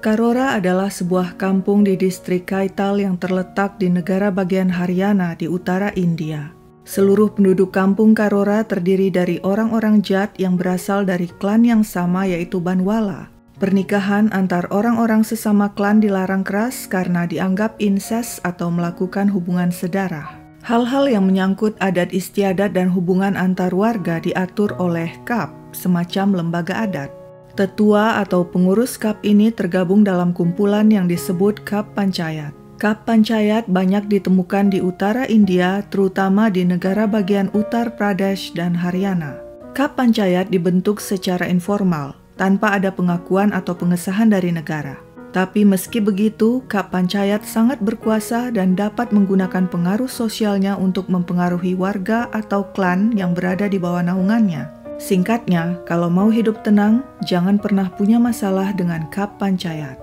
Karora adalah sebuah kampung di distrik Kaital yang terletak di negara bagian Haryana di utara India. Seluruh penduduk kampung Karora terdiri dari orang-orang Jat yang berasal dari klan yang sama yaitu Banwala. Pernikahan antar orang-orang sesama klan dilarang keras karena dianggap inses atau melakukan hubungan sedarah. Hal-hal yang menyangkut adat istiadat dan hubungan antar warga diatur oleh KAP, semacam lembaga adat. Tetua atau pengurus KAP ini tergabung dalam kumpulan yang disebut KAP Panchayat. KAP Panchayat banyak ditemukan di utara India, terutama di negara bagian Uttar Pradesh dan Haryana. KAP Panchayat dibentuk secara informal, tanpa ada pengakuan atau pengesahan dari negara. Tapi meski begitu, KAP Panchayat sangat berkuasa dan dapat menggunakan pengaruh sosialnya untuk mempengaruhi warga atau klan yang berada di bawah naungannya. Singkatnya, kalau mau hidup tenang, jangan pernah punya masalah dengan KAP Panchayat.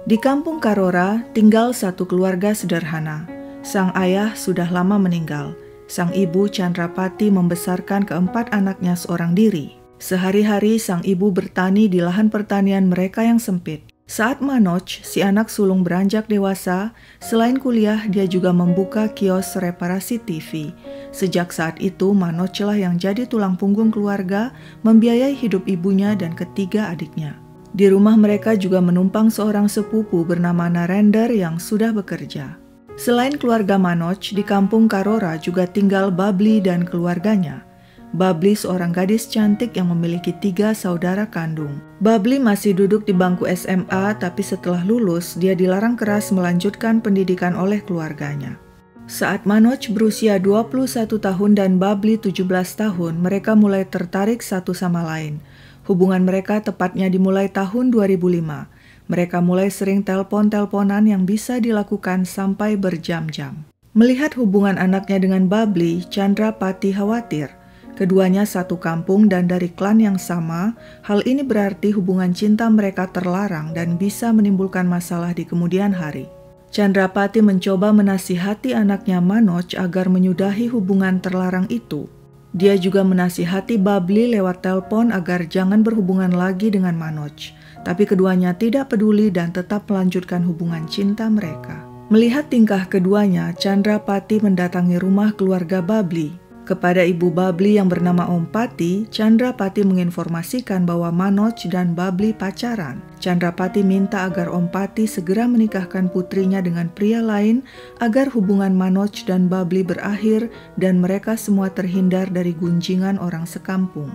Di kampung Karora tinggal satu keluarga sederhana. Sang ayah sudah lama meninggal. Sang ibu Chandrapati membesarkan keempat anaknya seorang diri. Sehari-hari sang ibu bertani di lahan pertanian mereka yang sempit. Saat Manoj, si anak sulung beranjak dewasa, selain kuliah dia juga membuka kios reparasi TV. Sejak saat itu, Manoj lah yang jadi tulang punggung keluarga, membiayai hidup ibunya dan ketiga adiknya. Di rumah mereka juga menumpang seorang sepupu bernama Narendra yang sudah bekerja. Selain keluarga Manoj, di kampung Karora juga tinggal Babli dan keluarganya. Babli seorang gadis cantik yang memiliki 3 saudara kandung. Babli masih duduk di bangku SMA, tapi setelah lulus, dia dilarang keras melanjutkan pendidikan oleh keluarganya. Saat Manoj berusia 21 tahun dan Babli 17 tahun, mereka mulai tertarik satu sama lain. Hubungan mereka tepatnya dimulai tahun 2005. Mereka mulai sering telepon-teleponan yang bisa dilakukan sampai berjam-jam. Melihat hubungan anaknya dengan Babli, Chandrapati khawatir. Keduanya satu kampung dan dari klan yang sama, hal ini berarti hubungan cinta mereka terlarang dan bisa menimbulkan masalah di kemudian hari. Chandrapati mencoba menasihati anaknya Manoj agar menyudahi hubungan terlarang itu. Dia juga menasihati Babli lewat telepon agar jangan berhubungan lagi dengan Manoj. Tapi keduanya tidak peduli dan tetap melanjutkan hubungan cinta mereka. Melihat tingkah keduanya, Chandrapati mendatangi rumah keluarga Babli. Kepada ibu Babli yang bernama Om Pati, Chandrapati menginformasikan bahwa Manoj dan Babli pacaran. Chandrapati minta agar Om Pati segera menikahkan putrinya dengan pria lain agar hubungan Manoj dan Babli berakhir dan mereka semua terhindar dari gunjingan orang sekampung.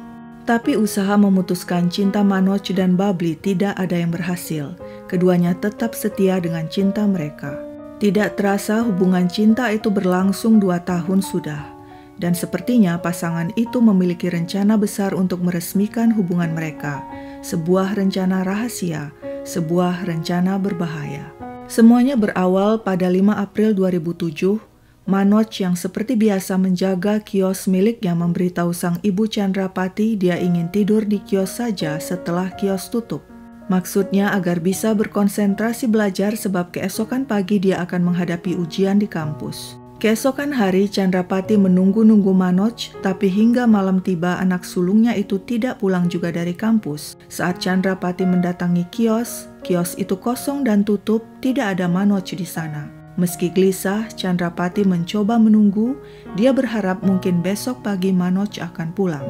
Tapi usaha memutuskan cinta Manoj dan Babli tidak ada yang berhasil. Keduanya tetap setia dengan cinta mereka. Tidak terasa hubungan cinta itu berlangsung 2 tahun sudah. Dan sepertinya pasangan itu memiliki rencana besar untuk meresmikan hubungan mereka. Sebuah rencana rahasia, sebuah rencana berbahaya. Semuanya berawal pada 5 April 2007, Manoj yang seperti biasa menjaga kios miliknya memberitahu sang ibu Chandrapati dia ingin tidur di kios saja setelah kios tutup. Maksudnya agar bisa berkonsentrasi belajar sebab keesokan pagi dia akan menghadapi ujian di kampus. Keesokan hari, Chandrapati menunggu-nunggu Manoj, tapi hingga malam tiba anak sulungnya itu tidak pulang juga dari kampus. Saat Chandrapati mendatangi kios itu kosong dan tutup, tidak ada Manoj di sana. Meski gelisah, Chandrapati mencoba menunggu, dia berharap mungkin besok pagi Manoj akan pulang.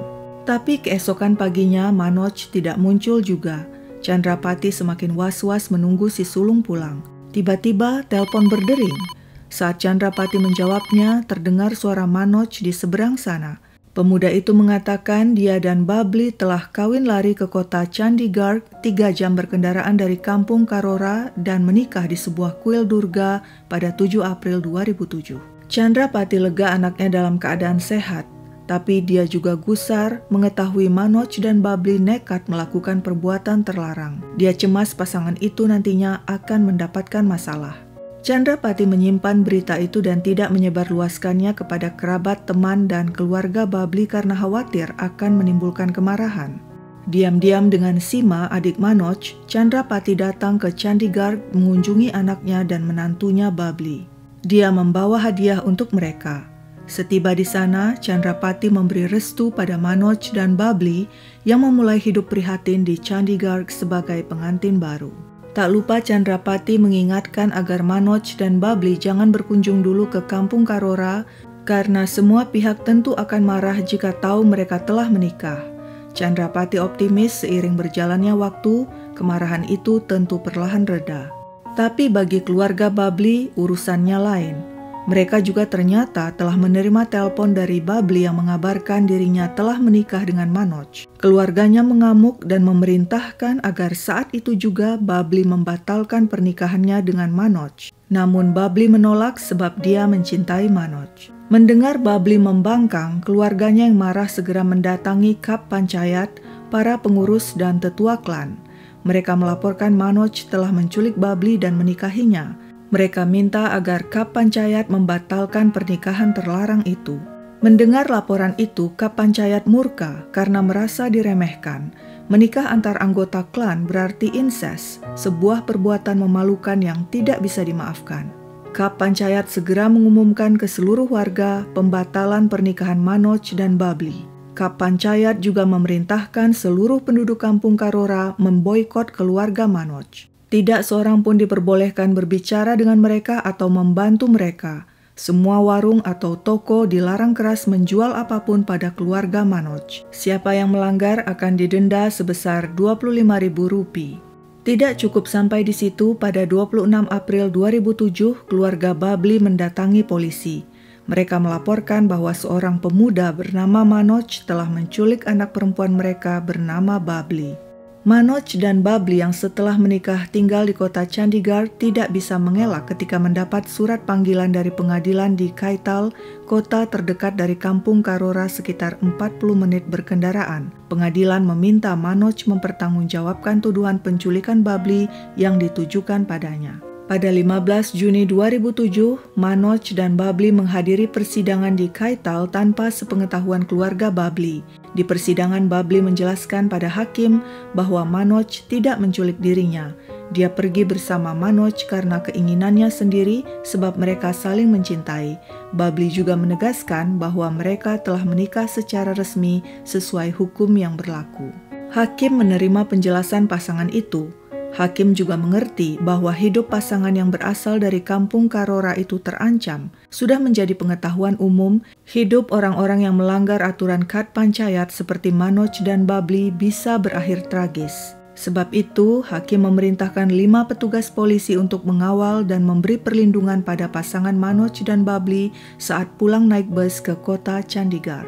Tapi keesokan paginya Manoj tidak muncul juga. Chandrapati semakin was-was menunggu si sulung pulang. Tiba-tiba telepon berdering. Saat Chandrapati menjawabnya, terdengar suara Manoj di seberang sana. Pemuda itu mengatakan dia dan Babli telah kawin lari ke kota Chandigarh 3 jam berkendaraan dari kampung Karora dan menikah di sebuah kuil Durga pada 7 April 2007. Chandrapati lega anaknya dalam keadaan sehat, tapi dia juga gusar mengetahui Manoj dan Babli nekat melakukan perbuatan terlarang. Dia cemas pasangan itu nantinya akan mendapatkan masalah. Chandrapati menyimpan berita itu dan tidak menyebarluaskannya kepada kerabat, teman, dan keluarga Babli karena khawatir akan menimbulkan kemarahan. Diam-diam dengan Sima, adik Manoj, Chandrapati datang ke Chandigarh mengunjungi anaknya dan menantunya Babli. Dia membawa hadiah untuk mereka. Setiba di sana, Chandrapati memberi restu pada Manoj dan Babli yang memulai hidup prihatin di Chandigarh sebagai pengantin baru. Tak lupa Chandrapati mengingatkan agar Manoj dan Babli jangan berkunjung dulu ke kampung Karora karena semua pihak tentu akan marah jika tahu mereka telah menikah. Chandrapati optimis seiring berjalannya waktu, kemarahan itu tentu perlahan reda. Tapi bagi keluarga Babli, urusannya lain. Mereka juga ternyata telah menerima telepon dari Babli yang mengabarkan dirinya telah menikah dengan Manoj. Keluarganya mengamuk dan memerintahkan agar saat itu juga Babli membatalkan pernikahannya dengan Manoj. Namun Babli menolak sebab dia mencintai Manoj. Mendengar Babli membangkang, keluarganya yang marah segera mendatangi Kap Panchayat, para pengurus dan tetua klan. Mereka melaporkan Manoj telah menculik Babli dan menikahinya. Mereka minta agar Kap Panchayat membatalkan pernikahan terlarang itu. Mendengar laporan itu, Kap Panchayat murka karena merasa diremehkan. Menikah antar anggota klan berarti inses, sebuah perbuatan memalukan yang tidak bisa dimaafkan. Kap Panchayat segera mengumumkan ke seluruh warga pembatalan pernikahan Manoj dan Babli. Kap Panchayat juga memerintahkan seluruh penduduk kampung Karora memboikot keluarga Manoj. Tidak seorang pun diperbolehkan berbicara dengan mereka atau membantu mereka. Semua warung atau toko dilarang keras menjual apapun pada keluarga Manoj. Siapa yang melanggar akan didenda sebesar Rp25.000. Tidak cukup sampai di situ, pada 26 April 2007, keluarga Babli mendatangi polisi. Mereka melaporkan bahwa seorang pemuda bernama Manoj telah menculik anak perempuan mereka bernama Babli. Manoj dan Babli yang setelah menikah tinggal di kota Chandigarh tidak bisa mengelak ketika mendapat surat panggilan dari pengadilan di Kaital, kota terdekat dari kampung Karora sekitar 40 menit berkendaraan. Pengadilan meminta Manoj mempertanggungjawabkan tuduhan penculikan Babli yang ditujukan padanya. Pada 15 Juni 2007, Manoj dan Babli menghadiri persidangan di Kaital tanpa sepengetahuan keluarga Babli. Di persidangan, Babli menjelaskan pada hakim bahwa Manoj tidak menculik dirinya. Dia pergi bersama Manoj karena keinginannya sendiri sebab mereka saling mencintai. Babli juga menegaskan bahwa mereka telah menikah secara resmi sesuai hukum yang berlaku. Hakim menerima penjelasan pasangan itu. Hakim juga mengerti bahwa hidup pasangan yang berasal dari kampung Karora itu terancam. Sudah menjadi pengetahuan umum, hidup orang-orang yang melanggar aturan Kap Panchayat seperti Manoj dan Babli bisa berakhir tragis. Sebab itu, hakim memerintahkan 5 petugas polisi untuk mengawal dan memberi perlindungan pada pasangan Manoj dan Babli saat pulang naik bus ke kota Chandigarh.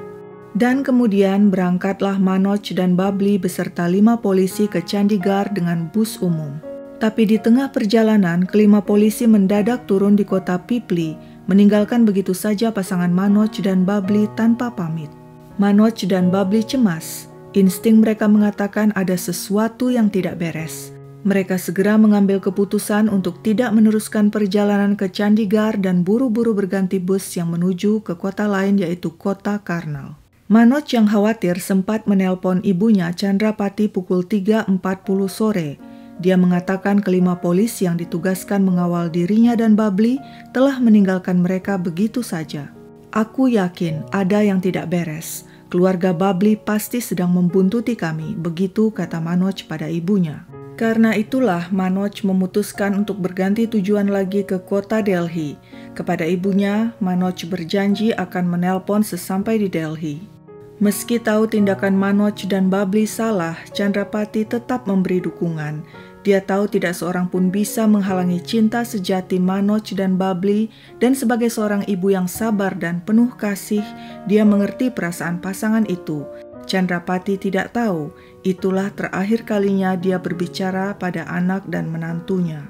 Dan kemudian berangkatlah Manoj dan Babli beserta 5 polisi ke Chandigarh dengan bus umum. Tapi di tengah perjalanan, kelima polisi mendadak turun di kota Pipli, meninggalkan begitu saja pasangan Manoj dan Babli tanpa pamit. Manoj dan Babli cemas. Insting mereka mengatakan ada sesuatu yang tidak beres. Mereka segera mengambil keputusan untuk tidak meneruskan perjalanan ke Chandigarh dan buru-buru berganti bus yang menuju ke kota lain yaitu kota Karnal. Manoj yang khawatir sempat menelpon ibunya Chandrapati pukul 3.40 sore. Dia mengatakan kelima polisi yang ditugaskan mengawal dirinya dan Babli telah meninggalkan mereka begitu saja. Aku yakin ada yang tidak beres. Keluarga Babli pasti sedang membuntuti kami, begitu kata Manoj pada ibunya. Karena itulah Manoj memutuskan untuk berganti tujuan lagi ke kota Delhi. Kepada ibunya, Manoj berjanji akan menelpon sesampai di Delhi. Meski tahu tindakan Manoj dan Babli salah, Chandrapati tetap memberi dukungan. Dia tahu tidak seorang pun bisa menghalangi cinta sejati Manoj dan Babli, dan sebagai seorang ibu yang sabar dan penuh kasih, dia mengerti perasaan pasangan itu. Chandrapati tidak tahu, itulah terakhir kalinya dia berbicara pada anak dan menantunya.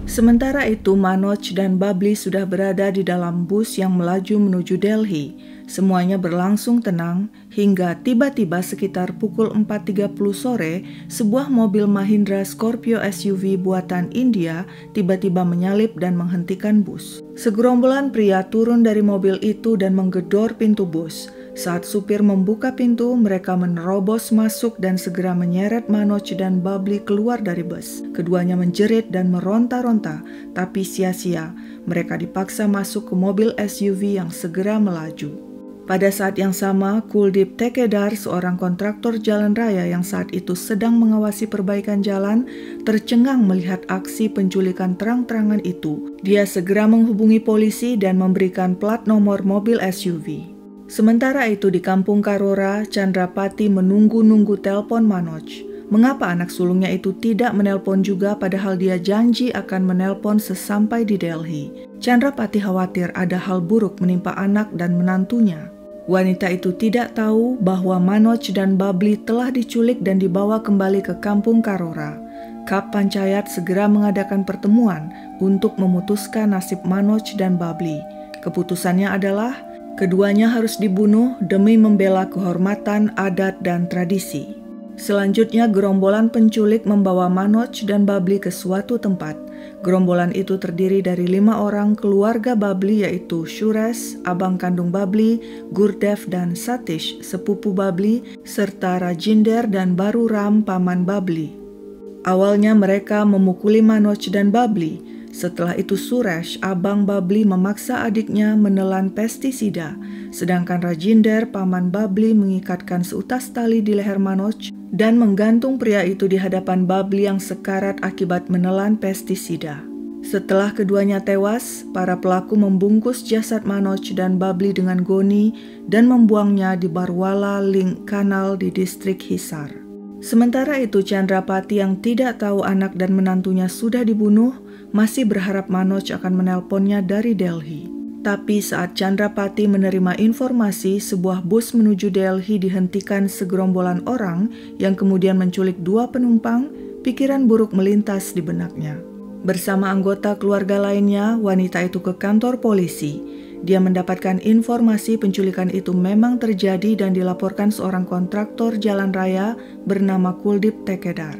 Sementara itu, Manoj dan Babli sudah berada di dalam bus yang melaju menuju Delhi. Semuanya berlangsung tenang hingga tiba-tiba sekitar pukul 4.30 sore, sebuah mobil Mahindra Scorpio SUV buatan India tiba-tiba menyalip dan menghentikan bus. Segerombolan pria turun dari mobil itu dan menggedor pintu bus. Saat supir membuka pintu, mereka menerobos masuk dan segera menyeret Manoj dan Babli keluar dari bus. Keduanya menjerit dan meronta-ronta, tapi sia-sia. Mereka dipaksa masuk ke mobil SUV yang segera melaju. Pada saat yang sama, Kuldip Tekedar, seorang kontraktor jalan raya yang saat itu sedang mengawasi perbaikan jalan, tercengang melihat aksi penculikan terang-terangan itu. Dia segera menghubungi polisi dan memberikan plat nomor mobil SUV. Sementara itu di kampung Karora, Chandrapati menunggu-nunggu telepon Manoj. Mengapa anak sulungnya itu tidak menelpon juga padahal dia janji akan menelpon sesampai di Delhi? Chandrapati khawatir ada hal buruk menimpa anak dan menantunya. Wanita itu tidak tahu bahwa Manoj dan Babli telah diculik dan dibawa kembali ke kampung Karora. Kap Panchayat segera mengadakan pertemuan untuk memutuskan nasib Manoj dan Babli. Keputusannya adalah keduanya harus dibunuh demi membela kehormatan adat dan tradisi. Selanjutnya gerombolan penculik membawa Manoj dan Babli ke suatu tempat. Gerombolan itu terdiri dari 5 orang keluarga Babli, yaitu Suresh, abang kandung Babli, Gurdev dan Satish, sepupu Babli, serta Rajinder dan Baru Ram, paman Babli. Awalnya mereka memukuli Manoj dan Babli. Setelah itu Suresh, abang Babli, memaksa adiknya menelan pestisida, sedangkan Rajinder, paman Babli, mengikatkan seutas tali di leher Manoj dan menggantung pria itu di hadapan Babli yang sekarat akibat menelan pestisida. Setelah keduanya tewas, para pelaku membungkus jasad Manoj dan Babli dengan goni dan membuangnya di Barwala Link Canal di distrik Hisar. Sementara itu Chandrapati yang tidak tahu anak dan menantunya sudah dibunuh, masih berharap Manoj akan menelponnya dari Delhi. Tapi saat Chandrapati menerima informasi sebuah bus menuju Delhi dihentikan segerombolan orang yang kemudian menculik 2 penumpang, pikiran buruk melintas di benaknya. Bersama anggota keluarga lainnya, wanita itu ke kantor polisi. Dia mendapatkan informasi penculikan itu memang terjadi dan dilaporkan seorang kontraktor jalan raya bernama Kuldip Tekedar.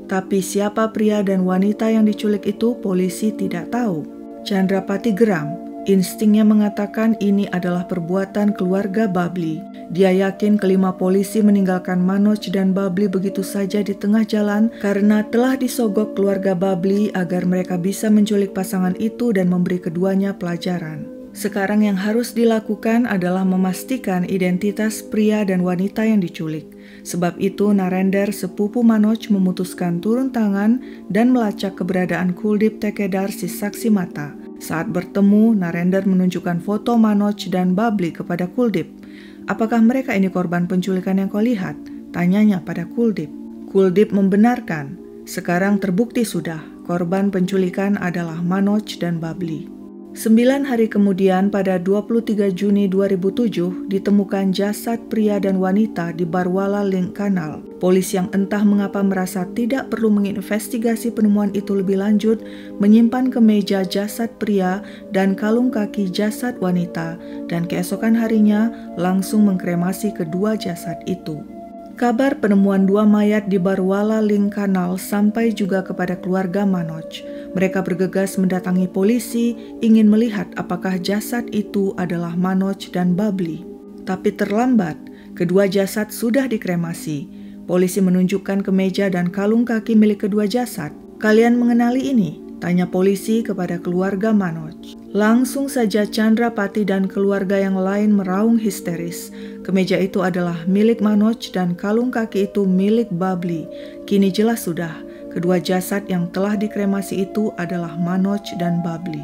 Tapi siapa pria dan wanita yang diculik itu polisi tidak tahu. Chandrapati geram. Instingnya mengatakan ini adalah perbuatan keluarga Babli. Dia yakin kelima polisi meninggalkan Manoj dan Babli begitu saja di tengah jalan karena telah disogok keluarga Babli agar mereka bisa menculik pasangan itu dan memberi keduanya pelajaran. Sekarang yang harus dilakukan adalah memastikan identitas pria dan wanita yang diculik. Sebab itu Narendra, sepupu Manoj, memutuskan turun tangan dan melacak keberadaan Kuldip Tekedar, si saksi mata. Saat bertemu, Narendra menunjukkan foto Manoj dan Babli kepada Kuldip. "Apakah mereka ini korban penculikan yang kau lihat?" tanyanya pada Kuldip. Kuldip membenarkan. Sekarang terbukti sudah, korban penculikan adalah Manoj dan Babli. 9 hari kemudian pada 23 Juni 2007 ditemukan jasad pria dan wanita di Barwala Link Canal. Polisi yang entah mengapa merasa tidak perlu menginvestigasi penemuan itu lebih lanjut menyimpan kemeja jasad pria dan kalung kaki jasad wanita dan keesokan harinya langsung mengkremasi kedua jasad itu. Kabar penemuan 2 mayat di Barwala Link Canal sampai juga kepada keluarga Manoj. Mereka bergegas mendatangi polisi, ingin melihat apakah jasad itu adalah Manoj dan Babli. Tapi terlambat, kedua jasad sudah dikremasi. Polisi menunjukkan kemeja dan kalung kaki milik kedua jasad. "Kalian mengenali ini?" tanya polisi kepada keluarga Manoj. Langsung saja Chandrapati dan keluarga yang lain meraung histeris. Kemeja itu adalah milik Manoj dan kalung kaki itu milik Babli. Kini jelas sudah, kedua jasad yang telah dikremasi itu adalah Manoj dan Babli.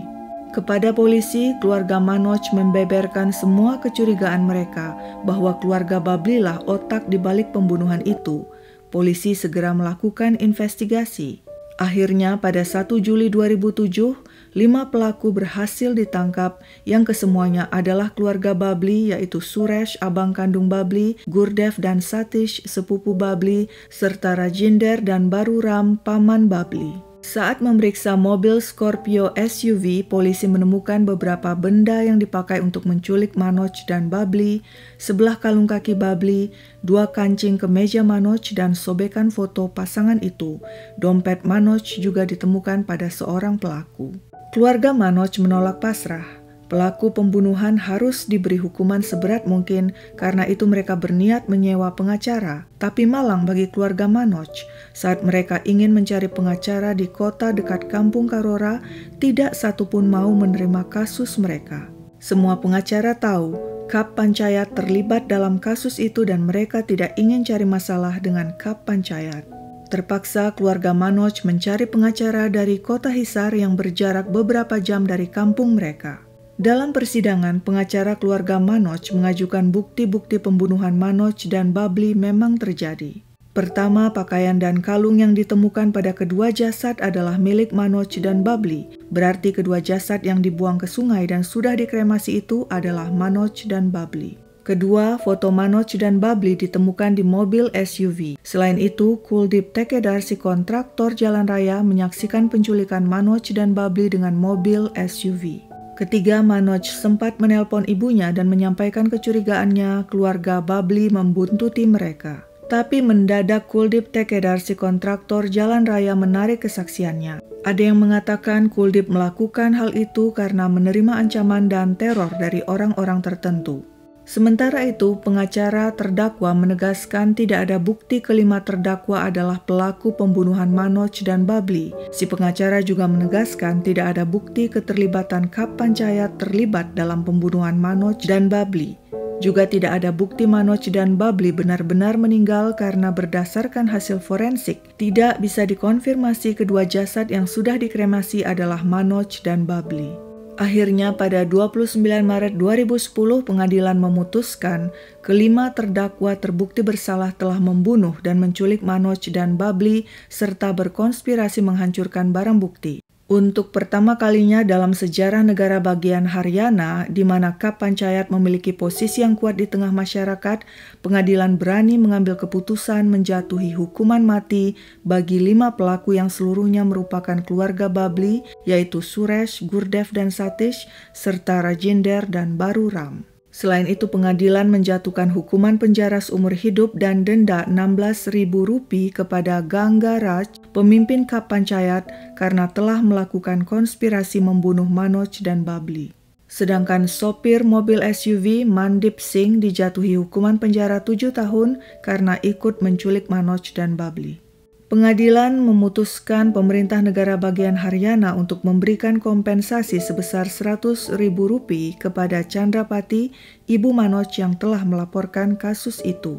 Kepada polisi, keluarga Manoj membeberkan semua kecurigaan mereka bahwa keluarga Babli lah otak di balik pembunuhan itu. Polisi segera melakukan investigasi. Akhirnya pada 1 Juli 2007, 5 pelaku berhasil ditangkap yang kesemuanya adalah keluarga Babli, yaitu Suresh, abang kandung Babli, Gurdev dan Satish, sepupu Babli, serta Rajinder dan Baru Ram, paman Babli. Saat memeriksa mobil Scorpio SUV, polisi menemukan beberapa benda yang dipakai untuk menculik Manoj dan Babli, sebelah kalung kaki Babli, 2 kancing kemeja Manoj dan sobekan foto pasangan itu. Dompet Manoj juga ditemukan pada seorang pelaku. Keluarga Manoj menolak pasrah. Pelaku pembunuhan harus diberi hukuman seberat mungkin, karena itu mereka berniat menyewa pengacara. Tapi malang bagi keluarga Manoj, saat mereka ingin mencari pengacara di kota dekat kampung Karora, tidak satu pun mau menerima kasus mereka. Semua pengacara tahu Kap Panchayat terlibat dalam kasus itu dan mereka tidak ingin cari masalah dengan Kap Panchayat. Terpaksa keluarga Manoj mencari pengacara dari kota Hisar yang berjarak beberapa jam dari kampung mereka. Dalam persidangan, pengacara keluarga Manoj mengajukan bukti-bukti pembunuhan Manoj dan Babli memang terjadi. Pertama, pakaian dan kalung yang ditemukan pada kedua jasad adalah milik Manoj dan Babli. Berarti kedua jasad yang dibuang ke sungai dan sudah dikremasi itu adalah Manoj dan Babli. Kedua, foto Manoj dan Babli ditemukan di mobil SUV. Selain itu, Kuldip Tekedar, si kontraktor jalan raya, menyaksikan penculikan Manoj dan Babli dengan mobil SUV. Ketiga, Manoj sempat menelpon ibunya dan menyampaikan kecurigaannya keluarga Babli membuntuti mereka. Tapi mendadak Kuldip Tekedar, si kontraktor jalan raya, menarik kesaksiannya. Ada yang mengatakan Kuldip melakukan hal itu karena menerima ancaman dan teror dari orang-orang tertentu. Sementara itu, pengacara terdakwa menegaskan tidak ada bukti kelima terdakwa adalah pelaku pembunuhan Manoj dan Babli. Si pengacara juga menegaskan tidak ada bukti keterlibatan Kap Panchayat terlibat dalam pembunuhan Manoj dan Babli. Juga tidak ada bukti Manoj dan Babli benar-benar meninggal karena berdasarkan hasil forensik, tidak bisa dikonfirmasi kedua jasad yang sudah dikremasi adalah Manoj dan Babli. Akhirnya pada 29 Maret 2010 pengadilan memutuskan kelima terdakwa terbukti bersalah telah membunuh dan menculik Manoj dan Babli serta berkonspirasi menghancurkan barang bukti. Untuk pertama kalinya dalam sejarah negara bagian Haryana, di mana Kap Panchayat memiliki posisi yang kuat di tengah masyarakat, pengadilan berani mengambil keputusan menjatuhi hukuman mati bagi 5 pelaku yang seluruhnya merupakan keluarga Babli, yaitu Suresh, Gurdev dan Satish, serta Rajinder dan Baru Ram. Selain itu, pengadilan menjatuhkan hukuman penjara seumur hidup dan denda Rp16.000 kepada Ganga Raj, pemimpin Kap Panchayat, karena telah melakukan konspirasi membunuh Manoj dan Babli. Sedangkan sopir mobil SUV Mandip Singh dijatuhi hukuman penjara 7 tahun karena ikut menculik Manoj dan Babli. Pengadilan memutuskan pemerintah negara bagian Haryana untuk memberikan kompensasi sebesar Rp100.000 kepada Chandrapati, ibu Manoj yang telah melaporkan kasus itu.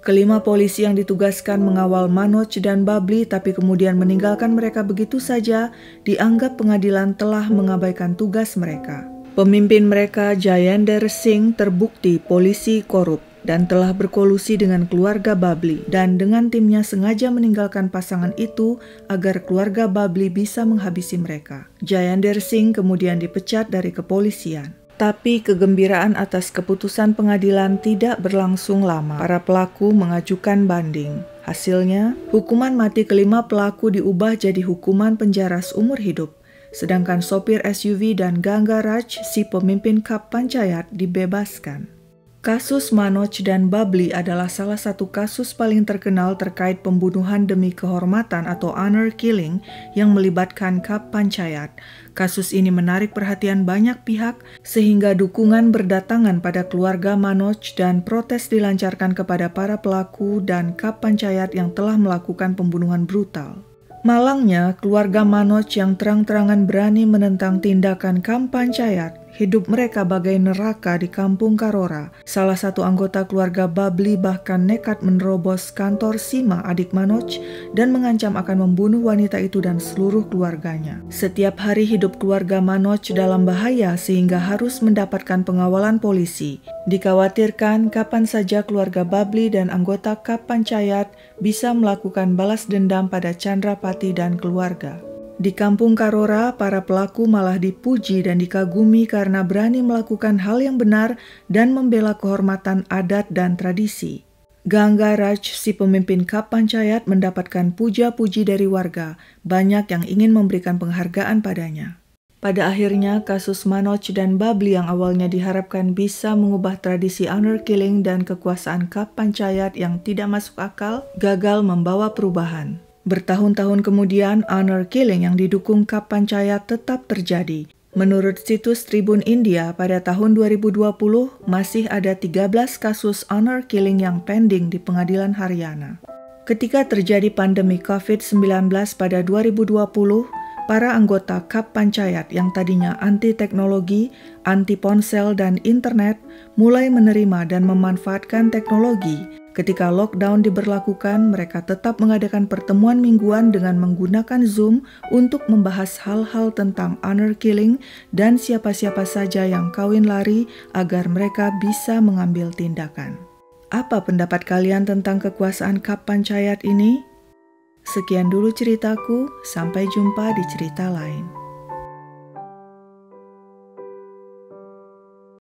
Kelima polisi yang ditugaskan mengawal Manoj dan Babli tapi kemudian meninggalkan mereka begitu saja, dianggap pengadilan telah mengabaikan tugas mereka. Pemimpin mereka, Jayender Singh, terbukti polisi korup dan telah berkolusi dengan keluarga Babli, dan dengan timnya sengaja meninggalkan pasangan itu agar keluarga Babli bisa menghabisi mereka. Jayender Singh kemudian dipecat dari kepolisian. Tapi kegembiraan atas keputusan pengadilan tidak berlangsung lama. Para pelaku mengajukan banding. Hasilnya, hukuman mati kelima pelaku diubah jadi hukuman penjara seumur hidup. Sedangkan sopir SUV dan Ganga Raj, si pemimpin Kap Panchayat, dibebaskan. Kasus Manoj dan Babli adalah salah satu kasus paling terkenal terkait pembunuhan demi kehormatan atau honor killing yang melibatkan Kap Panchayat. Kasus ini menarik perhatian banyak pihak sehingga dukungan berdatangan pada keluarga Manoj dan protes dilancarkan kepada para pelaku dan Kap Panchayat yang telah melakukan pembunuhan brutal. Malangnya, keluarga Manoj yang terang-terangan berani menentang tindakan Kap Panchayat, hidup mereka bagai neraka di kampung Karora. Salah satu anggota keluarga Babli bahkan nekat menerobos kantor Sima, adik Manoj, dan mengancam akan membunuh wanita itu dan seluruh keluarganya. Setiap hari hidup keluarga Manoj dalam bahaya sehingga harus mendapatkan pengawalan polisi. Dikhawatirkan kapan saja keluarga Babli dan anggota Kap Panchayat bisa melakukan balas dendam pada Chandrapati dan keluarga. Di kampung Karora, para pelaku malah dipuji dan dikagumi karena berani melakukan hal yang benar dan membela kehormatan adat dan tradisi. Ganga Raj, si pemimpin Kap Panchayat, mendapatkan puja-puji dari warga. Banyak yang ingin memberikan penghargaan padanya. Pada akhirnya, kasus Manoj dan Babli yang awalnya diharapkan bisa mengubah tradisi honor killing dan kekuasaan Kap Panchayat yang tidak masuk akal, gagal membawa perubahan. Bertahun-tahun kemudian, honor killing yang didukung Kap Panchayat tetap terjadi. Menurut situs Tribun India, pada tahun 2020 masih ada 13 kasus honor killing yang pending di pengadilan Haryana. Ketika terjadi pandemi COVID-19 pada 2020, para anggota KAP Panchayat yang tadinya anti teknologi, anti ponsel dan internet mulai menerima dan memanfaatkan teknologi. Ketika lockdown diberlakukan, mereka tetap mengadakan pertemuan mingguan dengan menggunakan Zoom untuk membahas hal-hal tentang honor killing dan siapa-siapa saja yang kawin lari agar mereka bisa mengambil tindakan. Apa pendapat kalian tentang kekuasaan KAP Panchayat ini? Sekian dulu ceritaku, sampai jumpa di cerita lain.